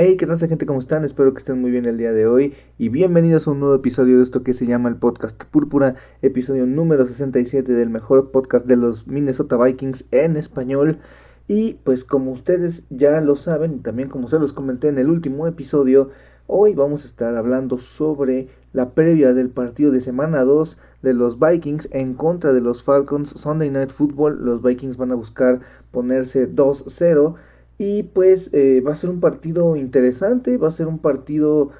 Hey, ¿qué tal gente? ¿Cómo están? Espero que estén muy bien el día de hoy y bienvenidos a un nuevo episodio de esto que se llama el Podcast Púrpura, episodio número 67 del mejor podcast de los Minnesota Vikings en español. Y pues como ustedes ya lo saben, y también como se los comenté en el último episodio, hoy vamos a estar hablando sobre la previa del partido de semana 2 de los Vikings en contra de los Falcons Sunday Night Football. Los Vikings van a buscar ponerse 2-0. Y pues va a ser un partido interesante, va a ser un partido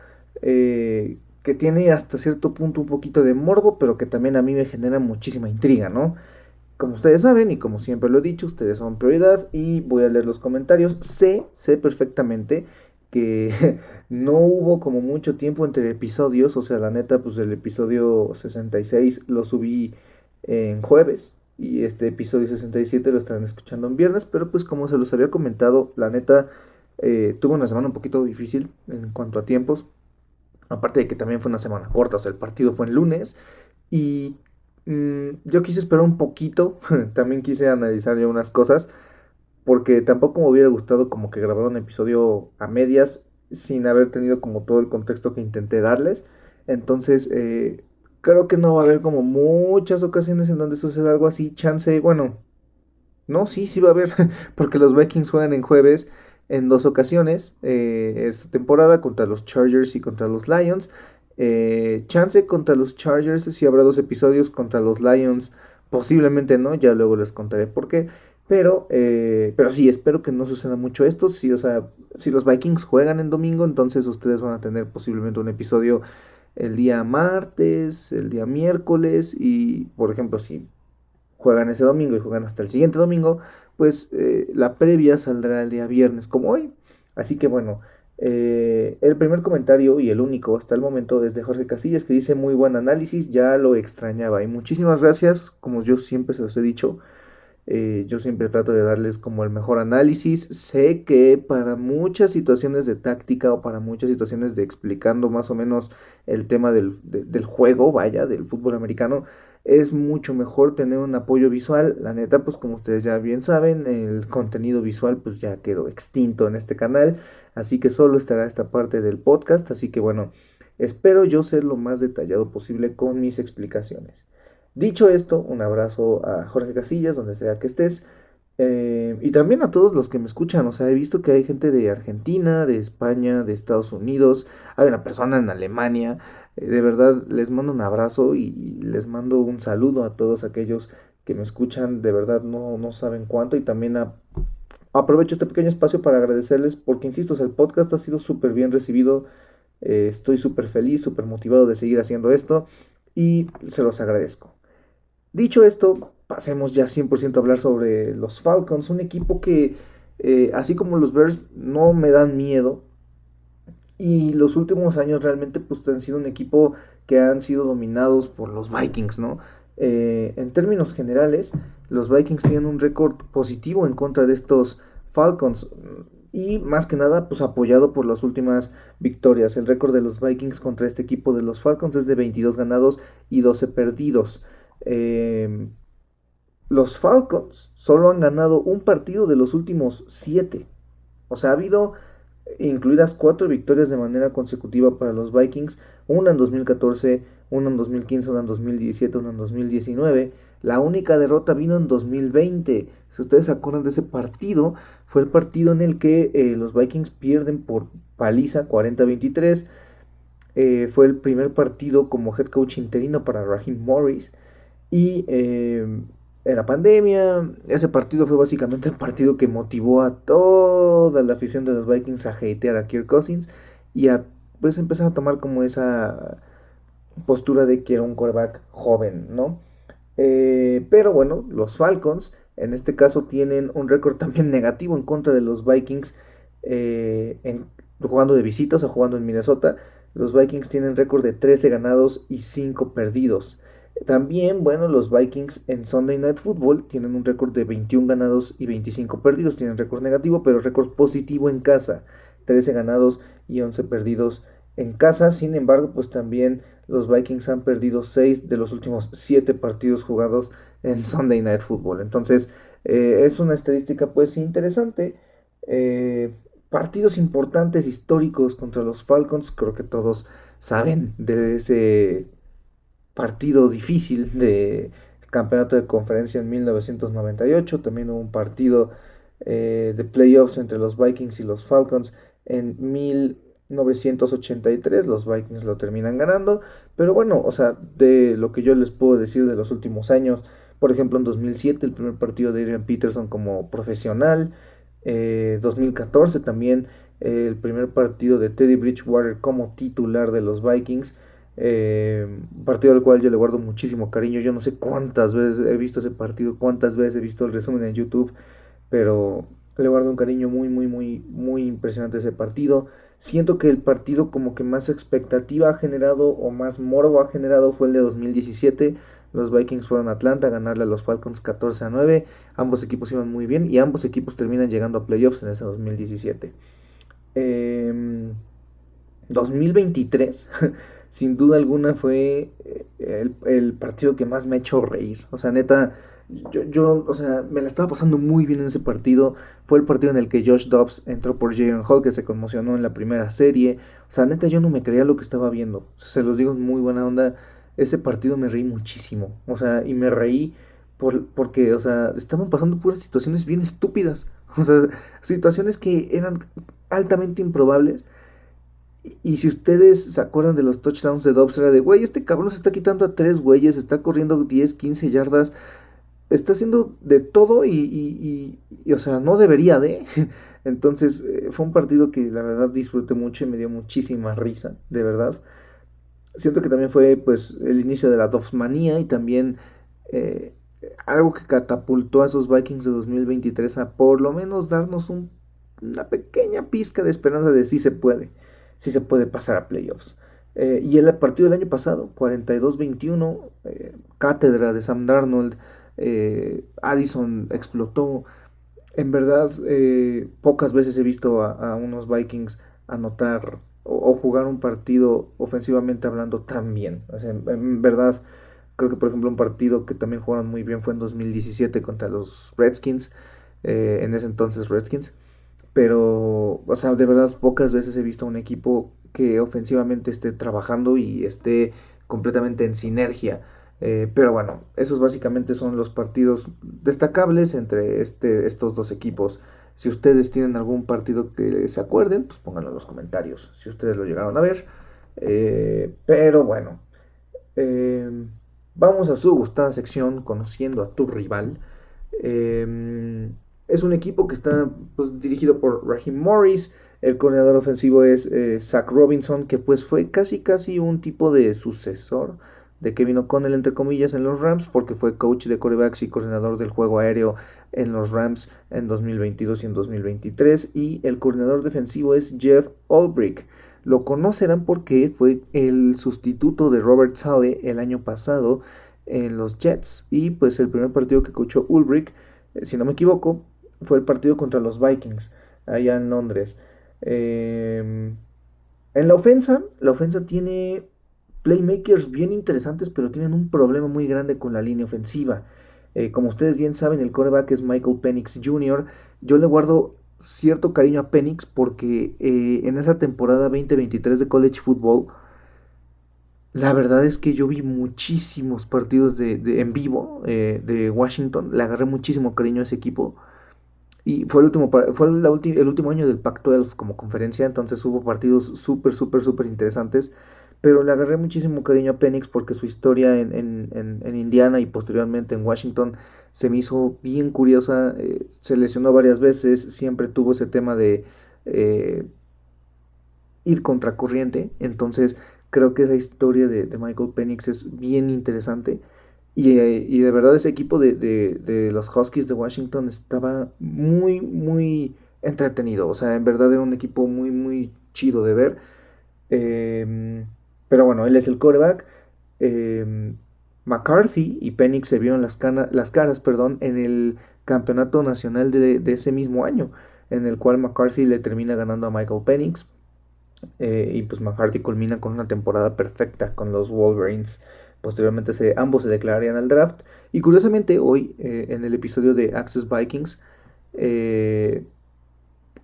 que tiene hasta cierto punto un poquito de morbo, pero que también a mí me genera muchísima intriga, ¿no? Como ustedes saben y como siempre lo he dicho, ustedes son prioridad y voy a leer los comentarios. Sé perfectamente que no hubo como mucho tiempo entre episodios, o sea, la neta, pues el episodio 66 lo subí en jueves y este episodio 67 lo estarán escuchando en viernes, pero pues como se los había comentado, la neta, tuve una semana un poquito difícil en cuanto a tiempos. Aparte de que también fue una semana corta, o sea, el partido fue en lunes y yo quise esperar un poquito, también quise analizar yo unas cosas, porque tampoco me hubiera gustado como que grabar un episodio a medias sin haber tenido como todo el contexto que intenté darles. Entonces, creo que no va a haber como muchas ocasiones en donde suceda algo así, chance, bueno, no, sí va a haber, porque los Vikings juegan en jueves en dos ocasiones esta temporada contra los Chargers y contra los Lions. Chance contra los Chargers, si habrá dos episodios contra los Lions, posiblemente no, ya luego les contaré por qué. Pero sí, espero que no suceda mucho esto. Sí, o sea, si los Vikings juegan en domingo, entonces ustedes van a tener posiblemente un episodio el día martes, el día miércoles y, por ejemplo, si juegan ese domingo y juegan hasta el siguiente domingo, pues la previa saldrá el día viernes como hoy. Así que bueno, el primer comentario y el único hasta el momento es de Jorge Casillas que dice muy buen análisis, ya lo extrañaba y muchísimas gracias, como yo siempre se los he dicho. Yo siempre trato de darles como el mejor análisis. Sé que para muchas situaciones de táctica o para muchas situaciones de explicando más o menos el tema del juego, vaya, del fútbol americano, es mucho mejor tener un apoyo visual. La neta, pues como ustedes ya bien saben, el contenido visual pues ya quedó extinto en este canal. Así que solo estará esta parte del podcast. Así que bueno, espero yo ser lo más detallado posible con mis explicaciones. Dicho esto, un abrazo a Jorge Casillas, donde sea que estés, y también a todos los que me escuchan. O sea, he visto que hay gente de Argentina, de España, de Estados Unidos, hay una persona en Alemania. De verdad, les mando un abrazo y les mando un saludo a todos aquellos que me escuchan. De verdad, no saben cuánto. Y también aprovecho este pequeño espacio para agradecerles, porque insisto, o sea, el podcast ha sido súper bien recibido. Estoy súper feliz, súper motivado de seguir haciendo esto y se los agradezco. Dicho esto, pasemos ya 100% a hablar sobre los Falcons, un equipo que, así como los Bears, no me dan miedo. Y los últimos años realmente pues han sido un equipo que han sido dominados por los Vikings, ¿no? En términos generales, los Vikings tienen un récord positivo en contra de estos Falcons. Y más que nada, pues apoyado por las últimas victorias. El récord de los Vikings contra este equipo de los Falcons es de 22 ganados y 12 perdidos. Eh, los Falcons solo han ganado un partido de los últimos 7. O sea, ha habido incluidas 4 victorias de manera consecutiva para los Vikings, una en 2014, una en 2015, una en 2017, una en 2019. La única derrota vino en 2020. Si ustedes se acuerdan de ese partido, fue el partido en el que los Vikings pierden por paliza 40-23. Fue el primer partido como head coach interino para Raheem Morris. Y era pandemia. Ese partido fue básicamente el partido que motivó a toda la afición de los Vikings a hatear a Kirk Cousins y a pues empezar a tomar como esa postura de que era un quarterback joven, ¿no? Pero bueno, los Falcons en este caso tienen un récord también negativo en contra de los Vikings, jugando de visitas o jugando en Minnesota. Los Vikings tienen récord de 13 ganados y 5 perdidos. También, bueno, los Vikings en Sunday Night Football tienen un récord de 21 ganados y 25 perdidos. Tienen récord negativo, pero récord positivo en casa. 13 ganados y 11 perdidos en casa. Sin embargo, pues también los Vikings han perdido 6 de los últimos 7 partidos jugados en Sunday Night Football. Entonces, es una estadística pues interesante. partidos importantes históricos contra los Falcons. Creo que todos saben de ese partido difícil de campeonato de conferencia en 1998. También hubo un partido de playoffs entre los Vikings y los Falcons en 1983. Los Vikings lo terminan ganando. Pero bueno, o sea, de lo que yo les puedo decir de los últimos años, por ejemplo, en 2007 el primer partido de Adrian Peterson como profesional. 2014 también el primer partido de Teddy Bridgewater como titular de los Vikings. Partido al cual yo le guardo muchísimo cariño. Yo no sé cuántas veces he visto ese partido, cuántas veces he visto el resumen en YouTube, pero le guardo un cariño muy, muy, muy, muy impresionante a ese partido. Siento que el partido como que más expectativa ha generado o más morbo ha generado fue el de 2017. Los Vikings fueron a Atlanta a ganarle a los Falcons 14-9. Ambos equipos iban muy bien y ambos equipos terminan llegando a playoffs en ese 2017. 2023, sin duda alguna, fue el partido que más me ha hecho reír. O sea, neta, o sea, me la estaba pasando muy bien en ese partido. Fue el partido en el que Josh Dobbs entró por Jalen Hall, que se conmocionó en la primera serie. O sea, neta, yo no me creía lo que estaba viendo. Se los digo en muy buena onda. Ese partido me reí muchísimo. O sea, y me reí porque, o sea, estaban pasando puras situaciones bien estúpidas. O sea, situaciones que eran altamente improbables. Y si ustedes se acuerdan de los touchdowns de Dobbs, era de, güey, este cabrón se está quitando a 3 güeyes, está corriendo 10, 15 yardas, está haciendo de todo o sea, no debería de. Entonces, fue un partido que la verdad disfruté mucho y me dio muchísima risa, de verdad. Siento que también fue, pues, el inicio de la Dobbs manía y también eh, algo que catapultó a esos Vikings de 2023 a por lo menos darnos una pequeña pizca de esperanza de sí se puede pasar a playoffs. Y el partido del año pasado, 42-21, cátedra de Sam Darnold, Addison explotó. En verdad, pocas veces he visto a unos Vikings anotar o jugar un partido ofensivamente hablando tan bien. O sea, en verdad, creo que por ejemplo un partido que también jugaron muy bien fue en 2017 contra los Redskins, en ese entonces Redskins. Pero, o sea, de verdad pocas veces he visto un equipo que ofensivamente esté trabajando y esté completamente en sinergia. Pero bueno, esos básicamente son los partidos destacables entre estos dos equipos. Si ustedes tienen algún partido que se acuerden, pues pónganlo en los comentarios, si ustedes lo llegaron a ver. Pero bueno, eh, vamos a su gustada sección, conociendo a tu rival. Es un equipo que está, pues, dirigido por Raheem Morris. El coordinador ofensivo es Zach Robinson, que pues fue casi un tipo de sucesor de Kevin O'Connell, entre comillas, en los Rams, porque fue coach de quarterbacks y coordinador del juego aéreo en los Rams en 2022 y en 2023. Y el coordinador defensivo es Jeff Ulbrich. Lo conocerán porque fue el sustituto de Robert Saleh el año pasado en los Jets. Y pues el primer partido que coachó Ulbrich, si no me equivoco, fue el partido contra los Vikings, allá en Londres. En la ofensa tiene playmakers bien interesantes, pero tienen un problema muy grande con la línea ofensiva. Como ustedes bien saben, el quarterback es Michael Penix Jr. Yo le guardo cierto cariño a Penix porque en esa temporada 2023 de College Football, la verdad es que yo vi muchísimos partidos en vivo de Washington. Le agarré muchísimo cariño a ese equipo. Y fue el último año del Pac-12 como conferencia, entonces hubo partidos súper interesantes. Pero le agarré muchísimo cariño a Penix porque su historia en Indiana y posteriormente en Washington se me hizo bien curiosa. Se lesionó varias veces, siempre tuvo ese tema de eh, ir contracorriente. Entonces creo que esa historia de Michael Penix es bien interesante. Y de verdad ese equipo de los Huskies de Washington estaba muy entretenido. O sea, en verdad era un equipo muy chido de ver. Eh, pero bueno, él es el quarterback. Eh, McCarthy y Penix se vieron las caras, perdón, en el campeonato nacional de ese mismo año, en el cual McCarthy le termina ganando a Michael Penix. Y pues McCarthy culmina con una temporada perfecta con los Wolverines. Posteriormente ambos se declararían al draft. Y curiosamente hoy en el episodio de Access Vikings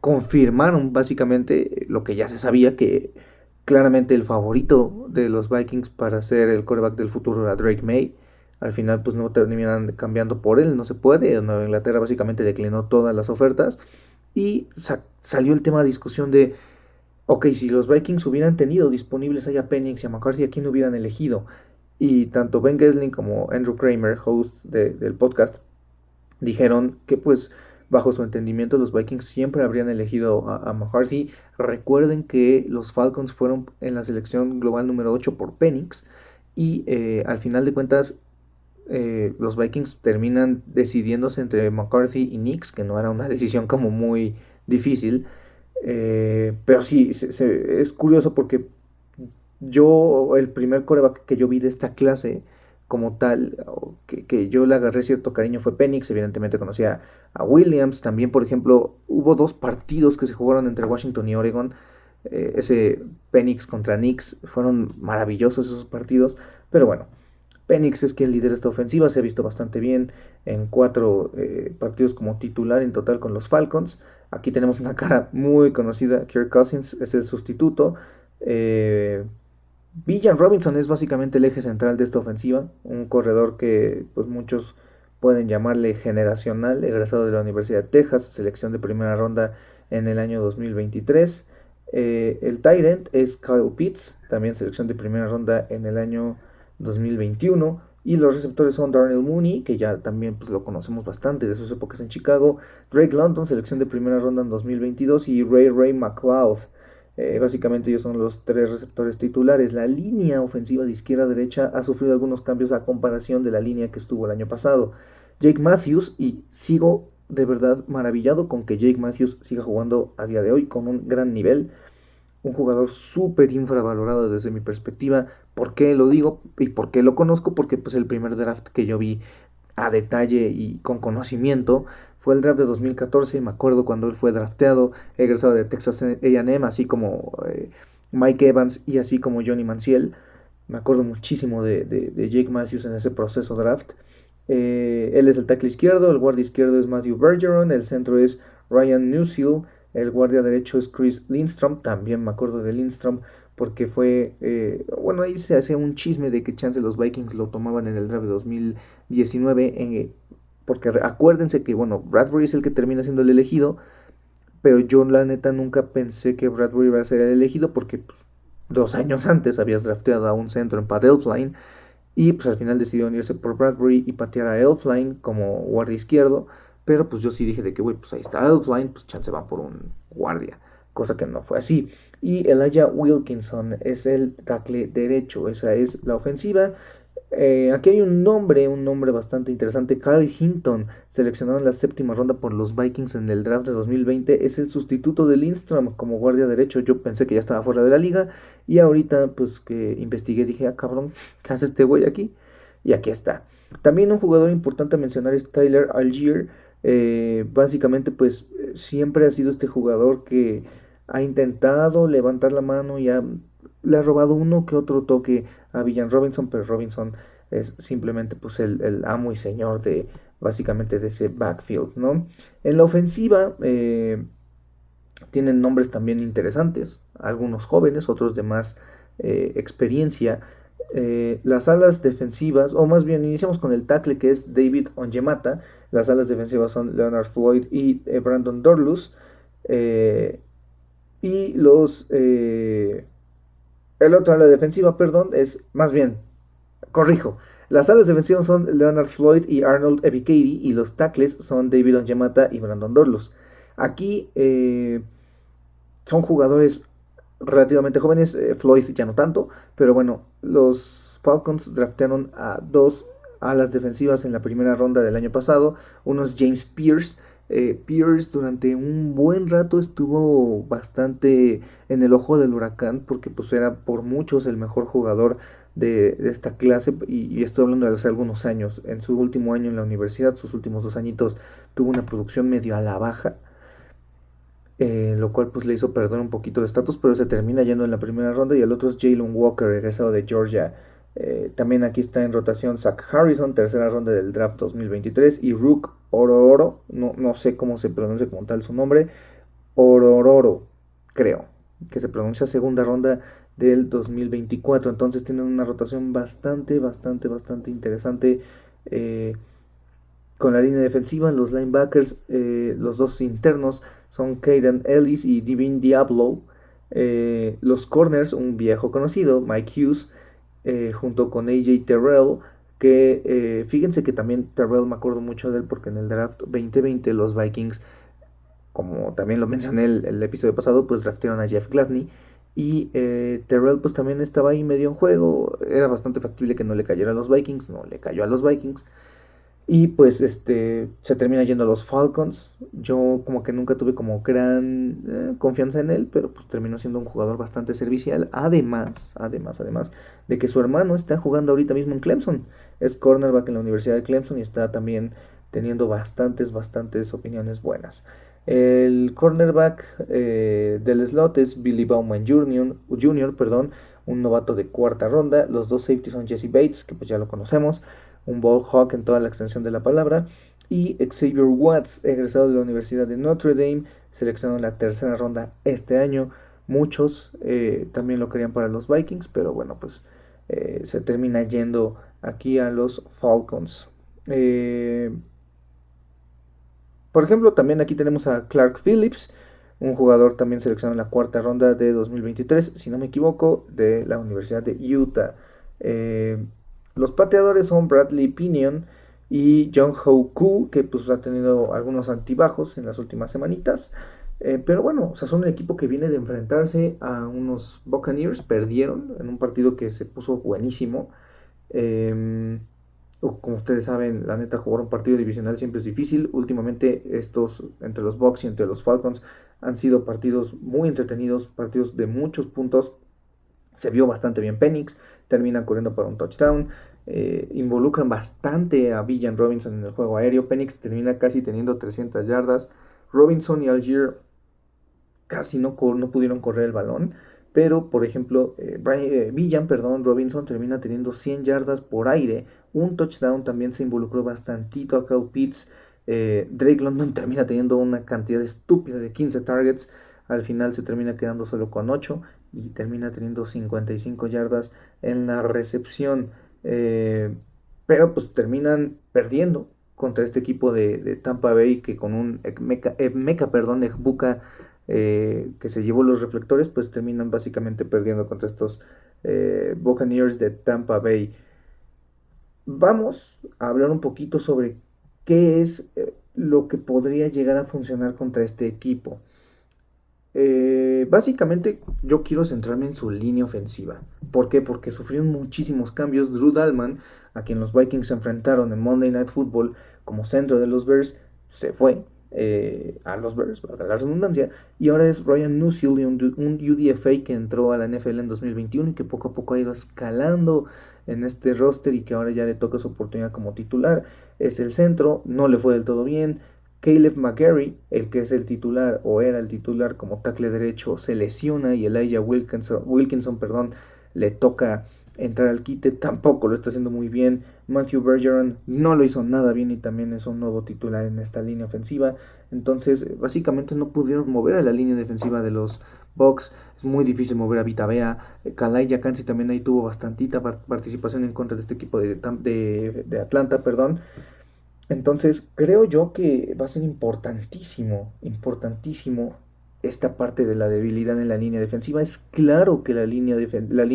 confirmaron básicamente lo que ya se sabía, que claramente el favorito de los Vikings para ser el quarterback del futuro era Drake May. Al final pues no terminan cambiando por él, no se puede. Nueva Inglaterra básicamente declinó todas las ofertas y salió el tema de discusión de, ok, si los Vikings hubieran tenido disponibles a Penix y a McCarthy, ¿a quién hubieran elegido? Y tanto Ben Gessling como Andrew Kramer, host del podcast, dijeron que pues bajo su entendimiento los Vikings siempre habrían elegido a McCarthy. Recuerden que los Falcons fueron en la selección global número 8 por Penix y al final de cuentas los Vikings terminan decidiéndose entre McCarthy y Nix, que no era una decisión como muy difícil. Pero sí, es curioso porque yo, el primer coreback que yo vi de esta clase como tal, que yo le agarré cierto cariño fue Penix. Evidentemente conocía a Williams. También, por ejemplo, hubo dos partidos que se jugaron entre Washington y Oregon. Ese Penix contra Nix, fueron maravillosos esos partidos. Pero bueno, Penix es quien lidera esta ofensiva, se ha visto bastante bien en 4 partidos como titular en total con los Falcons. Aquí tenemos una cara muy conocida, Kirk Cousins es el sustituto. Eh, Villan Robinson es básicamente el eje central de esta ofensiva, un corredor que pues muchos pueden llamarle generacional, egresado de la Universidad de Texas, selección de primera ronda en el año 2023. El tight end es Kyle Pitts, también selección de primera ronda en el año 2021. Y los receptores son Darnell Mooney, que ya también pues, lo conocemos bastante de sus épocas en Chicago. Drake London, selección de primera ronda en 2022. Y Ray McLeod. Básicamente ellos son los 3 receptores titulares. La línea ofensiva de izquierda a derecha ha sufrido algunos cambios a comparación de la línea que estuvo el año pasado. Jake Matthews, y sigo de verdad maravillado con que Jake Matthews siga jugando a día de hoy con un gran nivel. Un jugador súper infravalorado desde mi perspectiva. ¿Por qué lo digo y por qué lo conozco? Porque pues el primer draft que yo vi a detalle y con conocimiento fue el draft de 2014. Me acuerdo cuando él fue drafteado, egresado de Texas A&M, así como Mike Evans y así como Johnny Manziel. Me acuerdo muchísimo de Jake Matthews en ese proceso draft. Él es el tackle izquierdo, el guardia izquierdo es Matthew Bergeron, el centro es Ryan Newsill, el guardia derecho es Chris Lindstrom. También me acuerdo de Lindstrom porque fue, bueno, ahí se hacía un chisme de que chance los Vikings lo tomaban en el draft de 2019, porque acuérdense que, bueno, Bradbury es el que termina siendo el elegido, pero yo la neta nunca pensé que Bradbury iba a ser el elegido porque pues, 2 años antes habías drafteado a un centro en Pat Elflein y pues al final decidieron irse por Bradbury y patear a Elflein como guardia izquierdo. Pero pues yo sí dije de que, güey, pues ahí está Elflein, pues chance van por un guardia. Cosa que no fue así. Y Elijah Wilkinson es el tackle derecho. Esa es la ofensiva. Aquí hay un nombre bastante interesante. Kyle Hinton, seleccionado en la 7ª ronda por los Vikings en el draft de 2020, es el sustituto de Lindstrom como guardia derecho. Yo pensé que ya estaba fuera de la liga y ahorita pues que investigué dije, ah cabrón, ¿qué hace este güey aquí? Y aquí está. También un jugador importante a mencionar es Tyler Algier. Básicamente pues siempre ha sido este jugador que ha intentado levantar la mano y le ha robado uno que otro toque a Villan Robinson, pero Robinson es simplemente pues el amo y señor de básicamente de ese backfield, ¿no? En la ofensiva tienen nombres también interesantes, algunos jóvenes, otros de más experiencia. Las alas defensivas, o más bien iniciamos con el tackle que es David Onyemata. Las alas defensivas son Leonard Floyd y Brandon Dorlus. Y el otro ala defensiva, perdón, es más bien, corrijo. Las alas defensivas son Leonard Floyd y Arnold Ebikeiri y los tackles son David Onyemata y Brandon Dorlus. Aquí son jugadores relativamente jóvenes, Floyd ya no tanto, pero bueno, los Falcons draftearon a 2 alas defensivas en la primera ronda del año pasado. Uno es James Pierce. Pierce durante un buen rato estuvo bastante en el ojo del huracán porque pues era por muchos el mejor jugador de esta clase y estoy hablando de hace algunos años. En su último año en la universidad, sus últimos 2 añitos, tuvo una producción medio a la baja, lo cual pues le hizo perder un poquito de estatus, pero se termina yendo en la primera ronda. Y el otro es Jalen Walker, egresado de Georgia. También aquí está en rotación Zach Harrison, tercera ronda del draft 2023, y Rook Oro, no sé cómo se pronuncia como tal su nombre, Orororo, creo, que se pronuncia segunda ronda del 2024. Entonces tienen una rotación bastante interesante. eh, con la línea defensiva, los linebackers, los dos internos son Caden Ellis y Divin Diablo. Los corners, un viejo conocido, Mike Hughes, junto con AJ Terrell, que fíjense que también Terrell me acuerdo mucho de él porque en el draft 2020 los Vikings, como también lo mencioné el episodio pasado, pues draftearon a Jeff Gladney. Y Terrell pues también estaba ahí medio en juego. Era bastante factible que no le cayera a los Vikings. No le cayó a los Vikings. Y pues se termina yendo a los Falcons. Yo como que nunca tuve como gran confianza en él, pero pues terminó siendo un jugador bastante servicial. Además de que su hermano está jugando ahorita mismo en Clemson. Es cornerback en la Universidad de Clemson y está también teniendo bastantes opiniones buenas. El cornerback del slot es Billy Bowman Jr., perdón, un novato de cuarta ronda. Los dos safeties son Jesse Bates, que pues ya lo conocemos, un ball hawk en toda la extensión de la palabra, y Xavier Watts, egresado de la Universidad de Notre Dame, seleccionado en la tercera ronda este año. Muchos también lo querían para los Vikings, pero bueno, pues se termina yendo aquí a los Falcons. Por ejemplo, también aquí tenemos a Clark Phillips, un jugador también seleccionado en la cuarta ronda de 2023, si no me equivoco, de la Universidad de Utah. Eh, los pateadores son Bradley Pinion y Jung Ho Koo, que pues ha tenido algunos altibajos en las últimas semanitas. Pero bueno, o sea, son un equipo que viene de enfrentarse a unos Buccaneers, perdieron en un partido que se puso buenísimo. Eh, como ustedes saben, la neta, jugar un partido divisional siempre es difícil. Últimamente, estos entre los Bucks y entre los Falcons han sido partidos muy entretenidos, partidos de muchos puntos. Se vio bastante bien Penix, termina corriendo para un touchdown. Involucran bastante a Villan Robinson en el juego aéreo. Penix termina casi teniendo 300 yardas. Robinson y Algier casi no pudieron correr el balón. Pero, por ejemplo, Robinson termina teniendo 100 yardas por aire. Un touchdown, también se involucró bastantito a Kyle Pitts. Drake London termina teniendo una cantidad estúpida de 15 targets. Al final se termina quedando solo con 8 y termina teniendo 55 yardas en la recepción. Pero pues terminan perdiendo contra este equipo de Tampa Bay que con un Ekbuka que se llevó los reflectores, pues terminan básicamente perdiendo contra estos Buccaneers de Tampa Bay. Vamos a hablar un poquito sobre qué es lo que podría llegar a funcionar contra este equipo. Básicamente yo quiero centrarme en su línea ofensiva. ¿Por qué? Porque sufrieron muchísimos cambios. Drew Dalman, a quien los Vikings se enfrentaron en Monday Night Football como centro de los Bears, se fue a los Bears, para la redundancia, y ahora es Ryan Nusil, un UDFA que entró a la NFL en 2021 y que poco a poco ha ido escalando en este roster y que ahora ya le toca su oportunidad como titular. Es el centro, no le fue del todo bien. Caleb McGarry, el que es el titular o era el titular como tackle derecho, se lesiona y Elijah Wilkinson, le toca entrar al quite, tampoco lo está haciendo muy bien. Matthew Bergeron no lo hizo nada bien y también es un nuevo titular en esta línea ofensiva. Entonces, básicamente no pudieron mover a la línea defensiva de los Bucks. Es muy difícil mover a Vita Vea. Kalai Yakansi también ahí tuvo bastantita participación en contra de este equipo de Atlanta, perdón. Entonces, creo yo que va a ser importantísimo esta parte de la debilidad en la línea defensiva. Es claro que la línea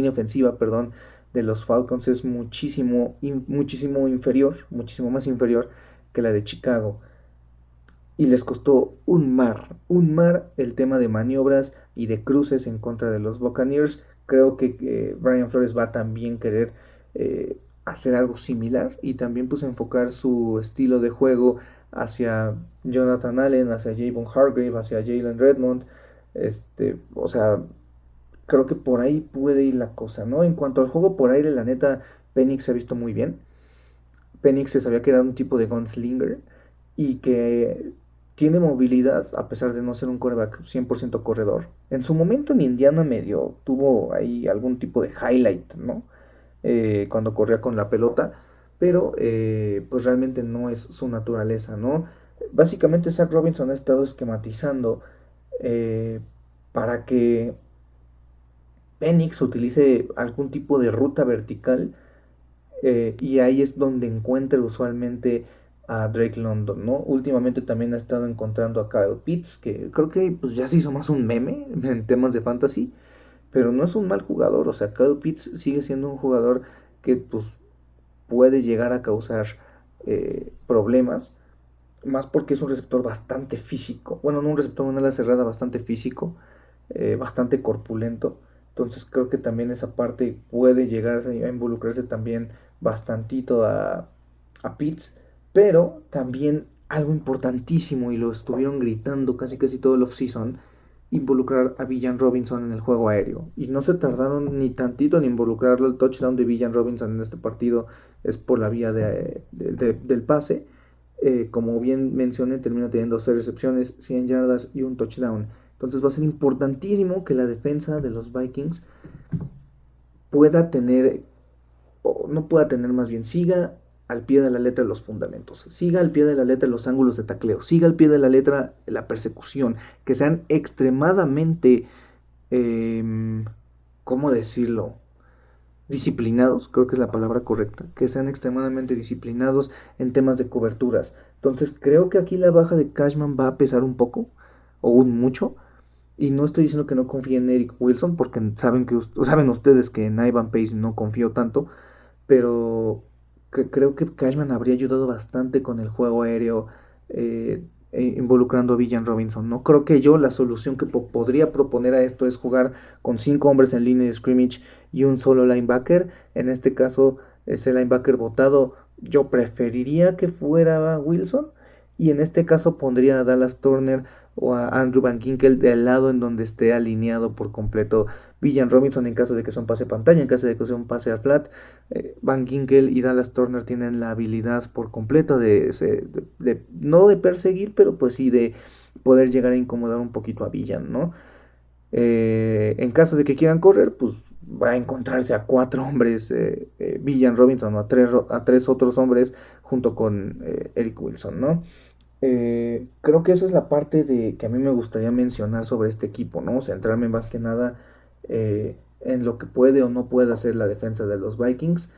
ofensiva, perdón, de los Falcons es muchísimo más inferior que la de Chicago. Y les costó un mar el tema de maniobras y de cruces en contra de los Buccaneers. Creo que Brian Flores va a también querer hacer algo similar y también pues enfocar su estilo de juego hacia Jonathan Allen, hacia Javon Hargrave, hacia Jalen Redmond. O sea, creo que por ahí puede ir la cosa, ¿no? En cuanto al juego por aire, la neta, Penix se ha visto muy bien. Penix se sabía que era un tipo de gunslinger y que tiene movilidad a pesar de no ser un quarterback 100% corredor. En su momento en Indiana medio tuvo ahí algún tipo de highlight, ¿no? Cuando corría con la pelota, pero pues realmente no es su naturaleza, ¿no? Básicamente Zach Robinson ha estado esquematizando eh, para que Penix utilice algún tipo de ruta vertical, y ahí es donde encuentra usualmente a Drake London, ¿no? Últimamente también ha estado encontrando a Kyle Pitts, que creo que pues ya se hizo más un meme en temas de fantasy, pero no es un mal jugador. O sea, Kyle Pitts sigue siendo un jugador que pues puede llegar a causar problemas, más porque es un receptor bastante físico. Bueno, no un receptor, una ala cerrada bastante físico, bastante corpulento. Entonces creo que también esa parte puede llegar a involucrarse también bastantito a Pitts. Pero también algo importantísimo, y lo estuvieron gritando casi casi todo el offseason, involucrar a Villan Robinson en el juego aéreo. Y no se tardaron ni tantito en involucrarlo. El touchdown de Villan Robinson en este partido es por la vía del pase. Como bien mencioné, termina teniendo 6 recepciones, 100 yardas y un touchdown. Entonces va a ser importantísimo que la defensa de los Vikings pueda tener, o no pueda tener, más bien, siga al pie de la letra los fundamentos, siga al pie de la letra los ángulos de tacleo, siga al pie de la letra la persecución, que sean extremadamente, eh, ¿cómo decirlo? Disciplinados, creo que es la palabra correcta, que sean extremadamente disciplinados en temas de coberturas. Entonces creo que aquí la baja de Cashman va a pesar un poco, o un mucho, y no estoy diciendo que no confíe en Eric Wilson, porque saben ustedes que en Ivan Pace no confío tanto, pero creo que Cashman habría ayudado bastante con el juego aéreo, involucrando a Villan Robinson. No creo que yo la solución que podría proponer a esto es jugar con 5 hombres en línea de scrimmage y un solo linebacker. En este caso, ese linebacker votado, yo preferiría que fuera Wilson, y en este caso pondría a Dallas Turner o a Andrew Van Ginkel del lado en donde esté alineado por completo Villan Robinson, en caso de que sea un pase pantalla, en caso de que sea un pase al flat. Van Ginkel y Dallas Turner tienen la habilidad por completo no de perseguir, pero pues sí de poder llegar a incomodar un poquito a Villan, ¿no? En caso de que quieran correr, pues va a encontrarse a 4 hombres, Villan Robinson, o a tres otros hombres junto con Eric Wilson, ¿no? Creo que esa es la parte que a mí me gustaría mencionar sobre este equipo, ¿no? Centrarme más que nada en lo que puede o no puede hacer la defensa de los Vikings.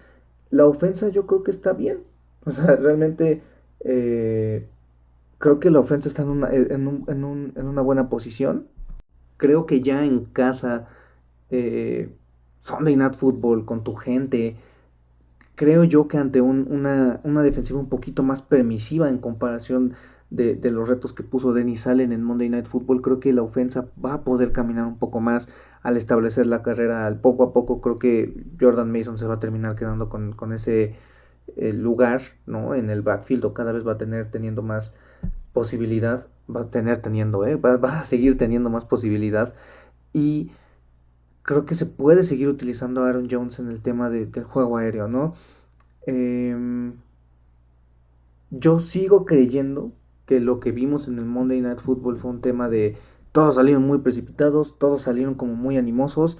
La ofensa yo creo que está bien. O sea, realmente eh, creo que la ofensa está en una buena posición. Creo que ya en casa, eh, Sunday Night Football con tu gente, creo yo que ante una defensiva un poquito más permisiva en comparación de los retos que puso Dennis Allen en Monday Night Football, creo que la ofensa va a poder caminar un poco más al establecer la carrera. Al poco a poco creo que Jordan Mason se va a terminar quedando con ese lugar, ¿no? En el backfield, o cada vez va a tener teniendo más posibilidad, va a seguir teniendo más posibilidad. Y creo que se puede seguir utilizando a Aaron Jones en el tema del juego aéreo, ¿no? Em, yo sigo creyendo que lo que vimos en el Monday Night Football fue un tema de todos salieron muy precipitados, todos salieron como muy animosos,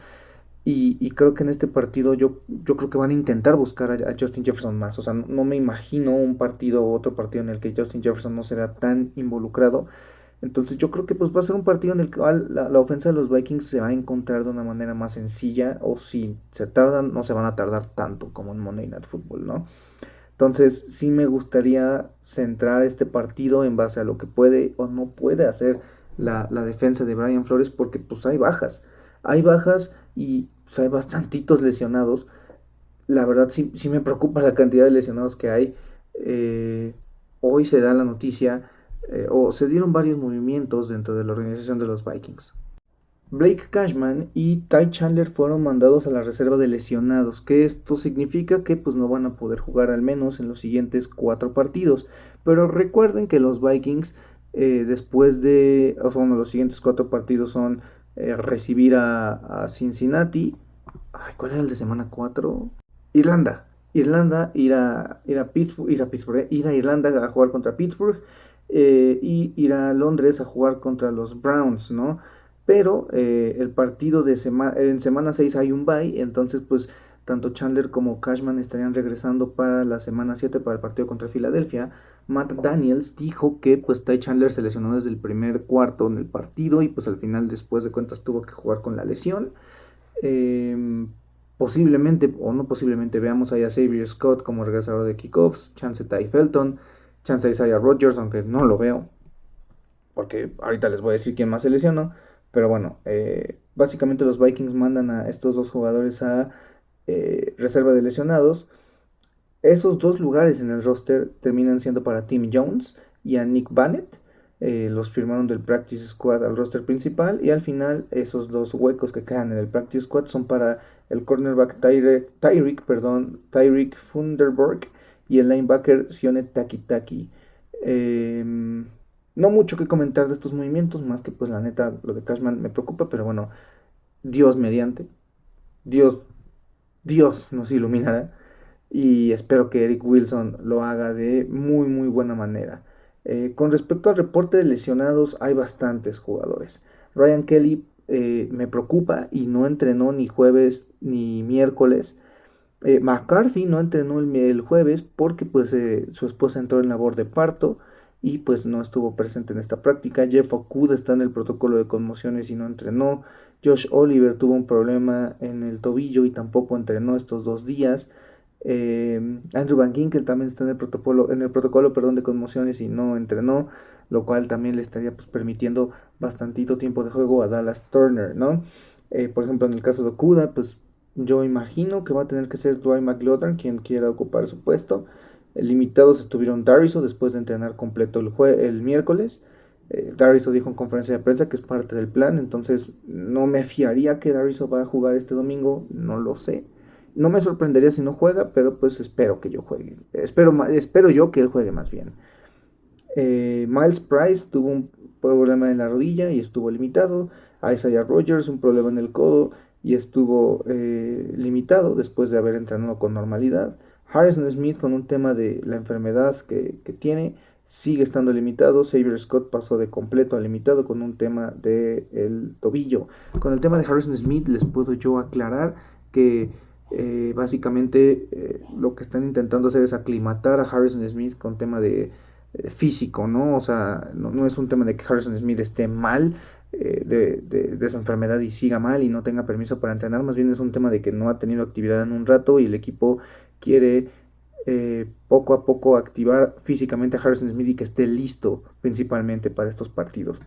y creo que en este partido yo creo que van a intentar buscar a Justin Jefferson más. O sea, no me imagino un partido o otro partido en el que Justin Jefferson no se vea tan involucrado. Entonces yo creo que pues va a ser un partido en el cual la ofensa de los Vikings se va a encontrar de una manera más sencilla, o si se tardan, no se van a tardar tanto como en Monday Night Football, ¿no? Entonces sí me gustaría centrar este partido en base a lo que puede o no puede hacer la defensa de Brian Flores, porque pues hay bajas y pues hay bastantitos lesionados. La verdad sí me preocupa la cantidad de lesionados que hay. Eh, Hoy se da la noticia, o se dieron varios movimientos dentro de la organización de los Vikings. Blake Cashman y Ty Chandler fueron mandados a la reserva de lesionados, que esto significa que pues no van a poder jugar al menos en los siguientes 4 partidos. Pero recuerden que los Vikings, después de, o sea, bueno, los siguientes 4 partidos son recibir a Cincinnati. Ay, ¿cuál era el de semana 4? Irlanda. Irlanda, ir a Irlanda a jugar contra Pittsburgh, y ir a Londres a jugar contra los Browns, ¿no? Pero el partido en semana 6 hay un bye, entonces pues tanto Chandler como Cashman estarían regresando para la semana 7 para el partido contra Filadelfia, Matt Daniels dijo que pues Ty Chandler se lesionó desde el primer cuarto en el partido y pues al final después de cuentas tuvo que jugar con la lesión. Eh, Posiblemente o no posiblemente veamos ahí a Xavier Scott como regresador de kickoffs, chance Ty Felton, chance Isaiah Rodgers, aunque no lo veo, porque ahorita les voy a decir quién más se lesionó. Pero bueno, básicamente los Vikings mandan a estos dos jugadores a reserva de lesionados. Esos dos lugares en el roster terminan siendo para Tim Jones y a Nick Bannett. Los firmaron del Practice Squad al roster principal y al final esos dos huecos que quedan en el Practice Squad son para el cornerback Tyreek Funderburg y el linebacker Sione Takitaki. No mucho que comentar de estos movimientos, más que pues la neta lo de Cashman me preocupa, pero bueno, Dios mediante, Dios, Dios nos iluminará y espero que Eric Wilson lo haga de muy muy buena manera. Con respecto al reporte de lesionados, hay bastantes jugadores. Ryan Kelly me preocupa y no entrenó ni jueves ni miércoles. McCarthy no entrenó el jueves porque pues su esposa entró en labor de parto y pues no estuvo presente en esta práctica. Jeff Okuda está en el protocolo de conmociones y no entrenó. Josh Oliver tuvo un problema en el tobillo y tampoco entrenó estos 2 días. Andrew Van Ginkel también está en el protocolo, perdón, de conmociones y no entrenó, lo cual también le estaría pues permitiendo bastantito tiempo de juego a Dallas Turner, ¿no? Por ejemplo, en el caso de Okuda, pues yo imagino que va a tener que ser Dwight McLaughlin quien quiera ocupar su puesto. Limitados estuvieron Dariso después de entrenar completo el miércoles. Dariso dijo en conferencia de prensa que es parte del plan, entonces no me fiaría que Dariso va a jugar este domingo, no lo sé. No me sorprendería si no juega, pero pues espero que yo juegue. Espero yo que él juegue más bien. Miles Price tuvo un problema en la rodilla y estuvo limitado. Isaiah Rodgers un problema en el codo y estuvo limitado después de haber entrenado con normalidad. Harrison Smith con un tema de la enfermedad que tiene sigue estando limitado. Xavier Scott pasó de completo a limitado con un tema del tobillo. Con el tema de Harrison Smith les puedo yo aclarar que básicamente lo que están intentando hacer es aclimatar a Harrison Smith con tema de físico, ¿no? O sea, no es un tema de que Harrison Smith esté mal de su enfermedad y siga mal y no tenga permiso para entrenar, más bien es un tema de que no ha tenido actividad en un rato y el equipo quiere poco a poco activar físicamente a Harrison Smith y que esté listo principalmente para estos partidos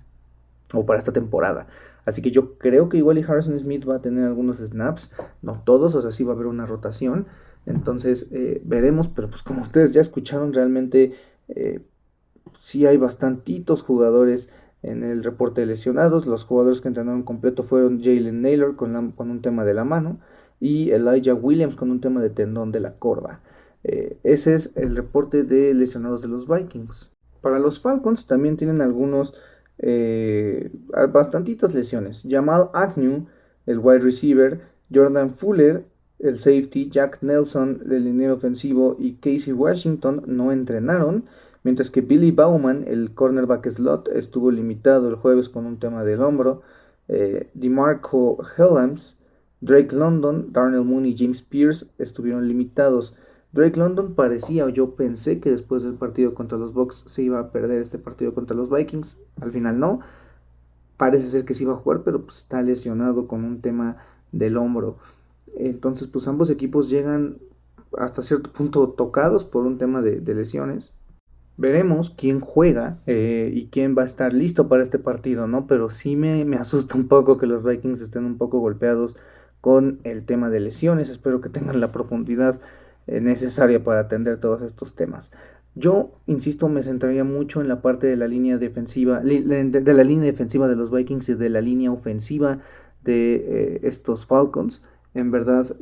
o para esta temporada. Así que yo creo que igual y Harrison Smith va a tener algunos snaps, no todos, o sea, sí va a haber una rotación. Entonces veremos, pero pues como ustedes ya escucharon, realmente sí hay bastantitos jugadores en el reporte de lesionados. Los jugadores que entrenaron completo fueron Jalen Naylor con un tema de la mano y Elijah Williams con un tema de tendón de la corva. Ese es el reporte de lesionados de los Vikings. Para los Falcons también tienen algunos bastantitas lesiones. Jamal Agnew, el wide receiver, Jordan Fuller, el safety, Jack Nelson, el liniero ofensivo y Casey Washington no entrenaron, mientras que Billy Bauman, el cornerback slot, estuvo limitado el jueves con un tema del hombro. DeMarco Hellams, Drake London, Darnell Mooney y James Pierce estuvieron limitados. Drake London parecía, o yo pensé que después del partido contra los Bucks se iba a perder este partido contra los Vikings. Al final no. Parece ser que sí iba a jugar, pero pues está lesionado con un tema del hombro. Entonces, pues ambos equipos llegan hasta cierto punto tocados por un tema de lesiones. Veremos quién juega y quién va a estar listo para este partido, ¿no? Pero sí me asusta un poco que los Vikings estén un poco golpeados con el tema de lesiones. Espero que tengan la profundidad necesaria para atender todos estos temas. Yo, insisto, me centraría mucho en la parte de la línea defensiva, de la línea defensiva de los Vikings y de la línea ofensiva de estos Falcons. En verdad,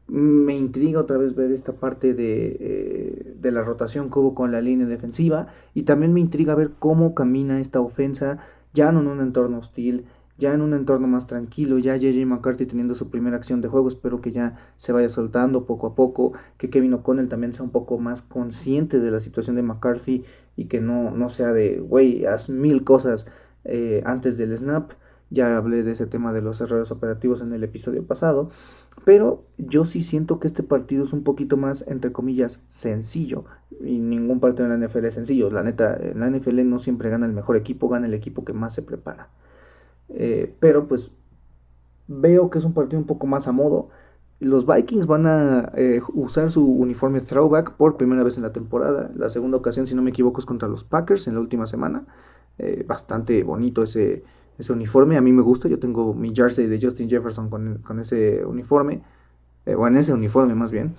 me intriga otra vez ver esta parte de la rotación que hubo con la línea defensiva y también me intriga ver cómo camina esta ofensa ya no en un entorno hostil, ya en un entorno más tranquilo, ya J.J. McCarthy teniendo su primera acción de juego, espero que ya se vaya soltando poco a poco, que Kevin O'Connell también sea un poco más consciente de la situación de McCarthy y que no sea de, güey, haz 1000 cosas antes del snap. Ya hablé de ese tema de los errores operativos en el episodio pasado, pero yo sí siento que este partido es un poquito más, entre comillas, sencillo. Y ningún partido en la NFL es sencillo. La neta, en la NFL no siempre gana el mejor equipo, gana el equipo que más se prepara. Pero pues veo que es un partido un poco más a modo. Los Vikings van a usar su uniforme throwback por primera vez en la temporada. La segunda ocasión, si no me equivoco, es contra los Packers en la última semana. Bastante bonito ese uniforme. A mí me gusta. Yo tengo mi jersey de Justin Jefferson con ese uniforme. O en ese uniforme más bien.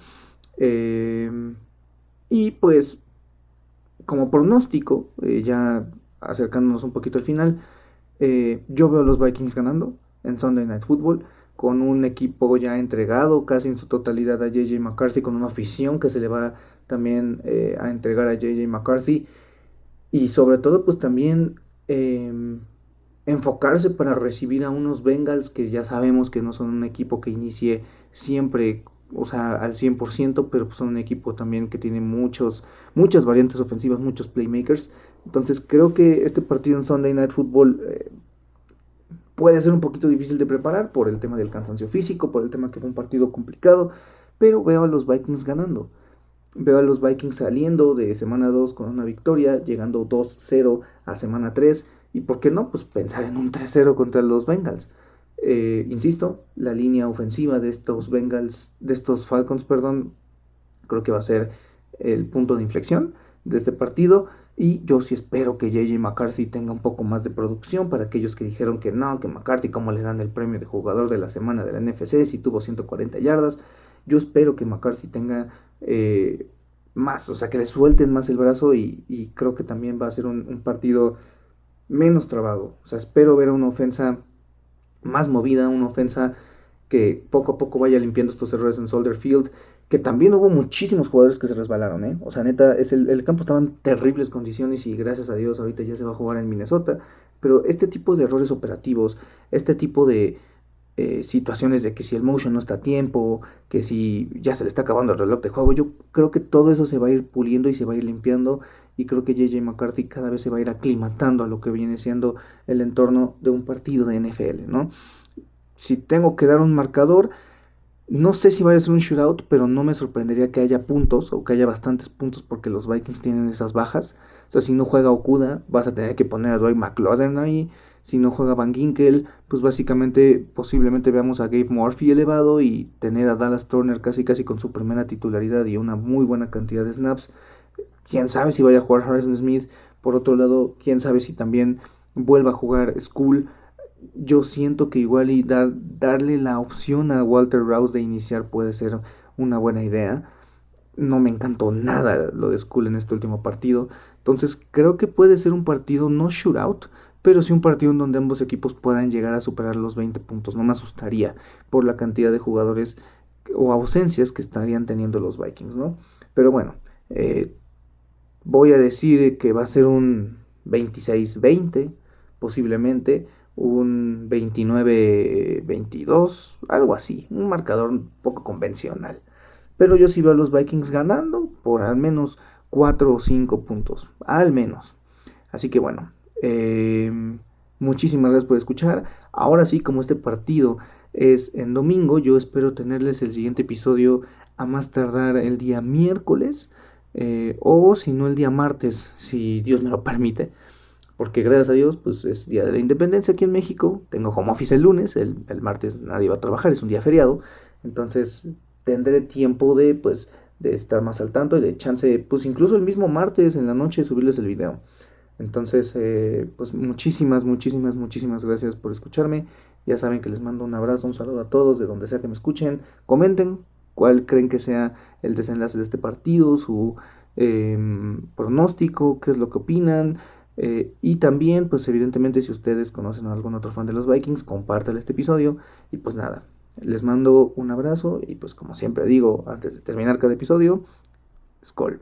Eh, y pues, como pronóstico, ya acercándonos un poquito al final, yo veo a los Vikings ganando en Sunday Night Football con un equipo ya entregado casi en su totalidad a JJ McCarthy, con una afición que se le va también a entregar a JJ McCarthy y sobre todo pues también enfocarse para recibir a unos Bengals que ya sabemos que no son un equipo que inicie siempre, o sea, al 100%, pero pues son un equipo también que tiene muchas variantes ofensivas, muchos playmakers. Entonces creo que este partido en Sunday Night Football puede ser un poquito difícil de preparar por el tema del cansancio físico, por el tema que fue un partido complicado, pero veo a los Vikings ganando. Veo a los Vikings saliendo de semana 2 con una victoria, llegando 2-0 a semana 3 y por qué no, pues pensar en un 3-0 contra los Bengals. Insisto, la línea ofensiva de estos Bengals, de estos Falcons, perdón, creo que va a ser el punto de inflexión de este partido. Y yo sí espero que JJ McCarthy tenga un poco más de producción para aquellos que dijeron que no, que McCarthy, ¿cómo le dan el premio de jugador de la semana de la NFC si tuvo 140 yardas? Yo espero que McCarthy tenga más, o sea, que le suelten más el brazo y creo que también va a ser un partido menos trabado. O sea, espero ver una ofensa más movida, una ofensa que poco a poco vaya limpiando estos errores en Soldier Field, que también hubo muchísimos jugadores que se resbalaron, ¿eh? O sea, neta, el campo estaba en terribles condiciones y gracias a Dios ahorita ya se va a jugar en Minnesota, pero este tipo de errores operativos, este tipo de situaciones de que si el motion no está a tiempo, que si ya se le está acabando el reloj de juego, yo creo que todo eso se va a ir puliendo y se va a ir limpiando y creo que JJ McCarthy cada vez se va a ir aclimatando a lo que viene siendo el entorno de un partido de NFL, ¿no? Si tengo que dar un marcador, no sé si vaya a ser un shootout, pero no me sorprendería que haya puntos o que haya bastantes puntos porque los Vikings tienen esas bajas. O sea, si no juega Okuda, vas a tener que poner a Dwight McClellan ahí. Si no juega Van Ginkel, pues básicamente posiblemente veamos a Gabe Murphy elevado y tener a Dallas Turner casi casi con su primera titularidad y una muy buena cantidad de snaps. Quién sabe si vaya a jugar Harrison Smith. Por otro lado, quién sabe si también vuelva a jugar School. Yo siento que igual y darle la opción a Walter Rouse de iniciar puede ser una buena idea. No me encantó nada lo de School en este último partido. Entonces creo que puede ser un partido no shootout, pero sí un partido en donde ambos equipos puedan llegar a superar los 20 puntos. No me asustaría por la cantidad de jugadores o ausencias que estarían teniendo los Vikings, ¿no? Pero bueno, eh, voy a decir que va a ser un 26-20, posiblemente, un 29-22, algo así, un marcador un poco convencional. Pero yo sí veo a los Vikings ganando por al menos 4 o 5 puntos, al menos. Así que bueno, muchísimas gracias por escuchar. Ahora sí, como este partido es en domingo, yo espero tenerles el siguiente episodio a más tardar el día miércoles o si no el día martes, si Dios me lo permite, porque gracias a Dios pues es día de la independencia aquí en México, tengo home office el lunes, el martes nadie va a trabajar, es un día feriado, entonces tendré tiempo de pues de estar más al tanto y de chance pues incluso el mismo martes en la noche subirles el video. Entonces, pues muchísimas gracias por escucharme. Ya saben que les mando un abrazo, un saludo a todos de donde sea que me escuchen. Comenten cuál creen que sea el desenlace de este partido, su pronóstico, qué es lo que opinan. Y también, pues evidentemente, si ustedes conocen a algún otro fan de los Vikings, compártanle este episodio. Y pues nada, les mando un abrazo y pues como siempre digo, antes de terminar cada episodio, Skol.